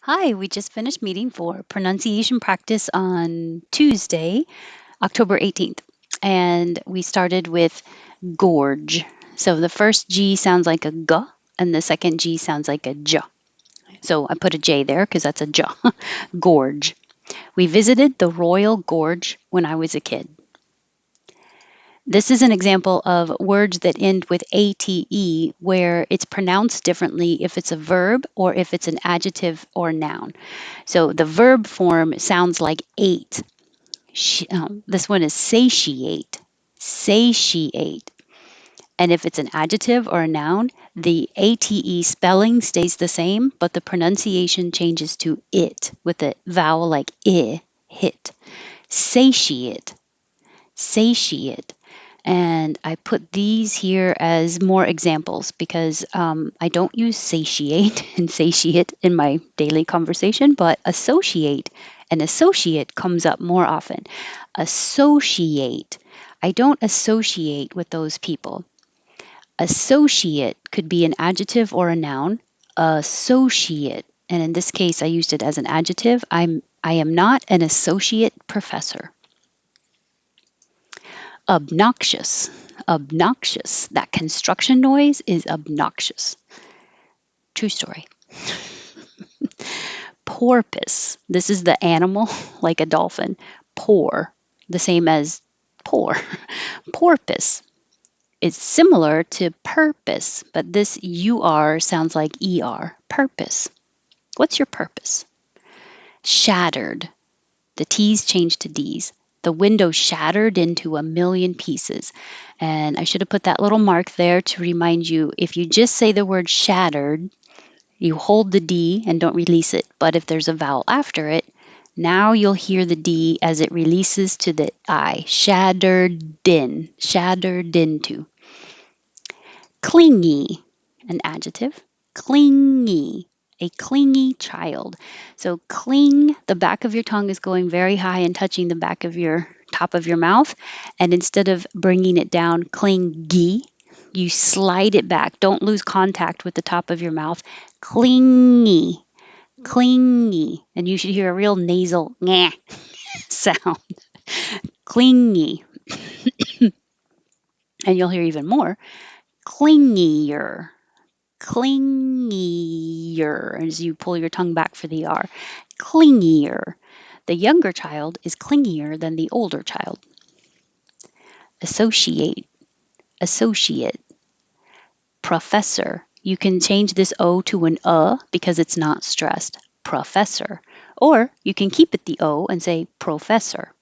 Hi, we just finished meeting for pronunciation practice on Tuesday, October 18th. And we started with gorge. So the first G sounds like a G, and the second G sounds like a J. So I put a J there because that's a J. Gorge. We visited the Royal Gorge when I was a kid. This is an example of words that end with ate, where it's pronounced differently if it's a verb or if it's an adjective or noun. So the verb form sounds like ate. This one is satiate. Satiate. And if it's an adjective or a noun, the ate spelling stays the same, but the pronunciation changes to it with a vowel like I, hit. Satiate. Satiate. And I put these here as more examples because I don't use satiate and satiate in my daily conversation, but associate and associate comes up more often. Associate. I don't associate with those people. Associate could be an adjective or a noun. Associate. And in this case, I used it as an adjective. I am not an associate professor. Obnoxious. Obnoxious. That construction noise is obnoxious. True story. Porpoise. This is the animal, like a dolphin. Pour. The same as pour. Porpoise. It's similar to purpose, but this UR sounds like ER. Purpose. What's your purpose? Shattered. The T's changed to D's. The window shattered into a million pieces. And I should have put that little mark there to remind you if you just say the word shattered, you hold the D and don't release it. But if there's a vowel after it, now you'll hear the D as it releases to the I. Shattered in. Shattered into. Clingy, an adjective. Clingy, a clingy child. So cling, the back of your tongue is going very high and touching the back of your top of your mouth. And instead of bringing it down, clingy, you slide it back. Don't lose contact with the top of your mouth. Clingy, clingy. And you should hear a real nasal ngeh sound. Clingy. And you'll hear even more. Clingier, clingier as you pull your tongue back for the R. Clingier. The younger child is clingier than the older child. Associate, associate. Professor. You can change this O to an because it's not stressed. Professor. Or you can keep it the O and say professor.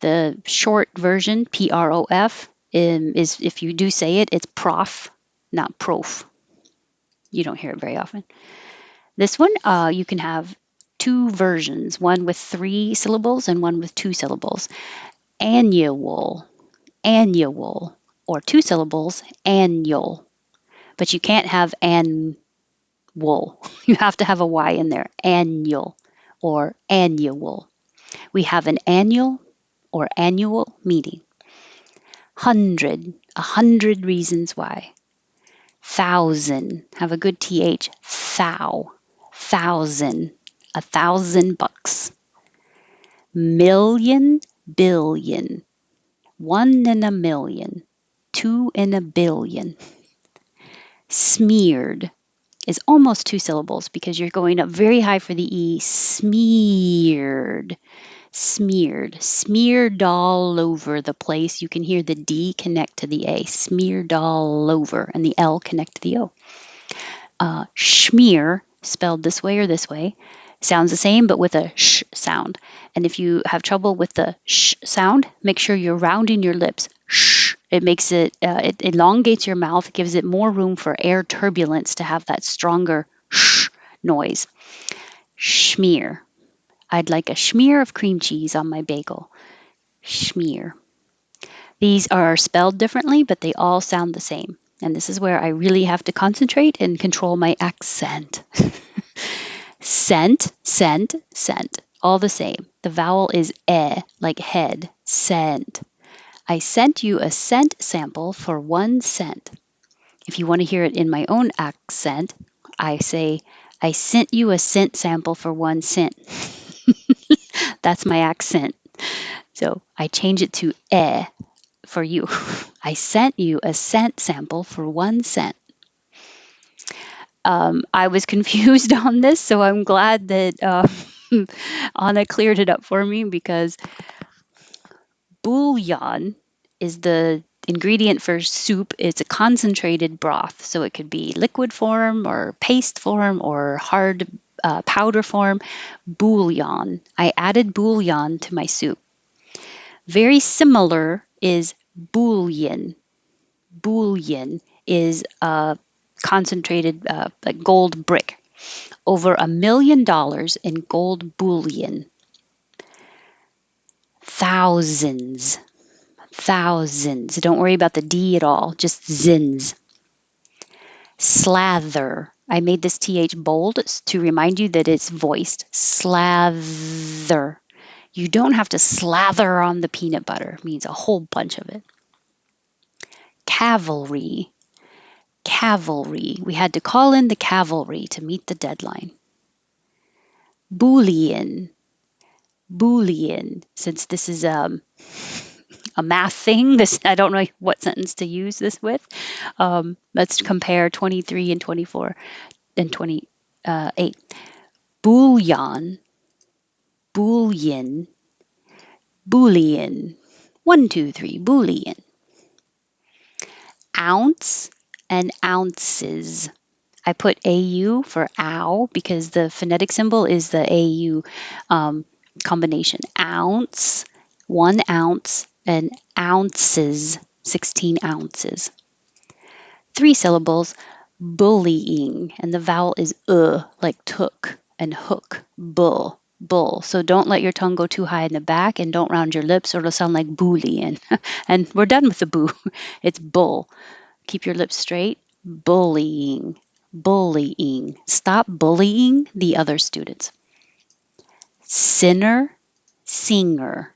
The short version, PROF, is if you do say it, it's prof, not prof. You don't hear it very often. This one, you can have two versions, one with 3 syllables and one with 2 syllables. Annual, annual, or 2 syllables, annual. But you can't have annual. You have to have a Y in there. Annual or annual. We have an annual or annual meeting. 100 reasons why. Thousand, have a good TH. Thou, thousand, $1,000. Million, billion, 1 in a million, 2 in a billion. Smeared is almost 2 syllables because you're going up very high for the E. Smeared, smeared, smeared all over the place. You can hear the D connect to the A. Smeared all over, and the L connect to the O. Schmear, spelled this way or this way, sounds the same but with a sh sound. And if you have trouble with the sh sound, make sure you're rounding your lips. Sh. It makes it elongates your mouth, gives it more room for air turbulence to have that stronger sh noise. Schmear. I'd like a schmear of cream cheese on my bagel. Schmear. These are spelled differently, but they all sound the same. And this is where I really have to concentrate and control my accent. Scent, scent, scent. All the same. The vowel is like head. Scent. I sent you a scent sample for 1 cent. If you want to hear it in my own accent, I say, I sent you a scent sample for 1 cent. That's my accent. So I change it to for you. I sent you a scent sample for 1 cent. I was confused on this, so I'm glad that Anna cleared it up for me because bouillon is the ingredient for soup. It's a concentrated broth, so it could be liquid form or paste form or hard powder form. Bouillon. I added bouillon to my soup. Very similar is bouillon. Bouillon is a concentrated like gold brick. Over $1 million in gold bullion. Thousands. Thousands. Don't worry about the D at all, just zins. Slather. I made this TH bold to remind you that it's voiced. Slather. You don't have to slather on the peanut butter. It means a whole bunch of it. Cavalry. Cavalry. We had to call in the cavalry to meet the deadline. Boolean. Boolean. Since this is a math thing. This I don't know what sentence to use this with. Let's compare 23 and 24 and 28. Bouillon, bouillon, boolean. 1, 2, 3, boolean. Ounce and ounces. I put AU for ow because the phonetic symbol is the AU combination. Ounce, 1 ounce, and ounces, 16 ounces. 3 syllables, bullying, and the vowel is like took and hook, bull. So don't let your tongue go too high in the back and don't round your lips or it'll sound like bullying. And we're done with the boo. It's bull. Keep your lips straight. Bullying, bullying. Stop bullying the other students. Sinner, singer.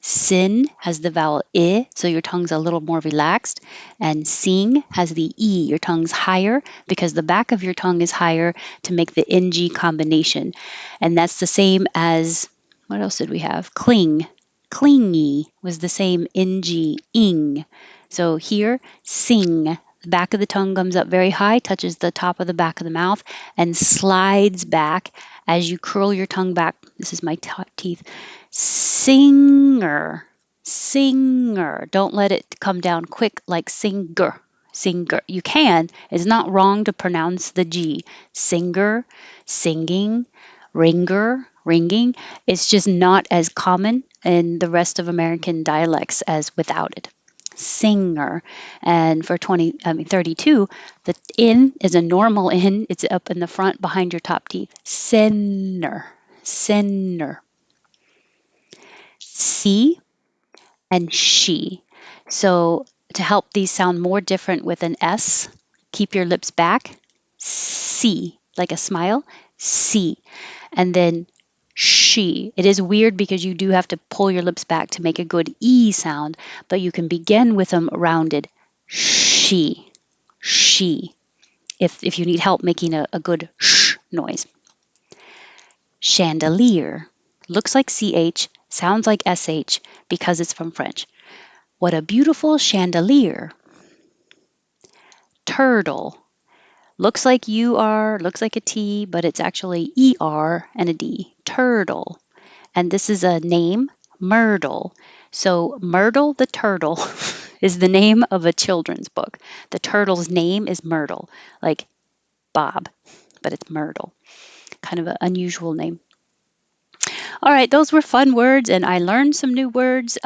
Sin has the vowel I, so your tongue's a little more relaxed. And sing has the E, your tongue's higher because the back of your tongue is higher to make the NG combination. And that's the same as, what else did we have? Cling. Clingy was the same NG, ing. So here, sing. The back of the tongue comes up very high, touches the top of the back of the mouth, and slides back as you curl your tongue back. This is my teeth. Singer, singer. Don't let it come down quick like singer, singer. You can. It's not wrong to pronounce the G. Singer, singing, ringer, ringing. It's just not as common in the rest of American dialects as without it. Singer. And for 32, the in is a normal in. It's up in the front behind your top teeth. Sinner, sinner. C and she. So to help these sound more different with an S, keep your lips back. C, like a smile. C. And then she. It is weird because you do have to pull your lips back to make a good E sound, but you can begin with them rounded. She. She. If you need help making a good sh noise. Chandelier. Looks like CH, sounds like SH because it's from French. What a beautiful chandelier. Turtle. Looks like UR, looks like a T, but it's actually ER and a D. Turtle. And this is a name, Myrtle. So Myrtle the turtle is the name of a children's book. The turtle's name is Myrtle, like Bob, but it's Myrtle. Kind of an unusual name. All right, those were fun words, and I learned some new words,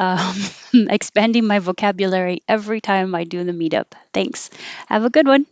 expanding my vocabulary every time I do the meetup. Thanks. Have a good one.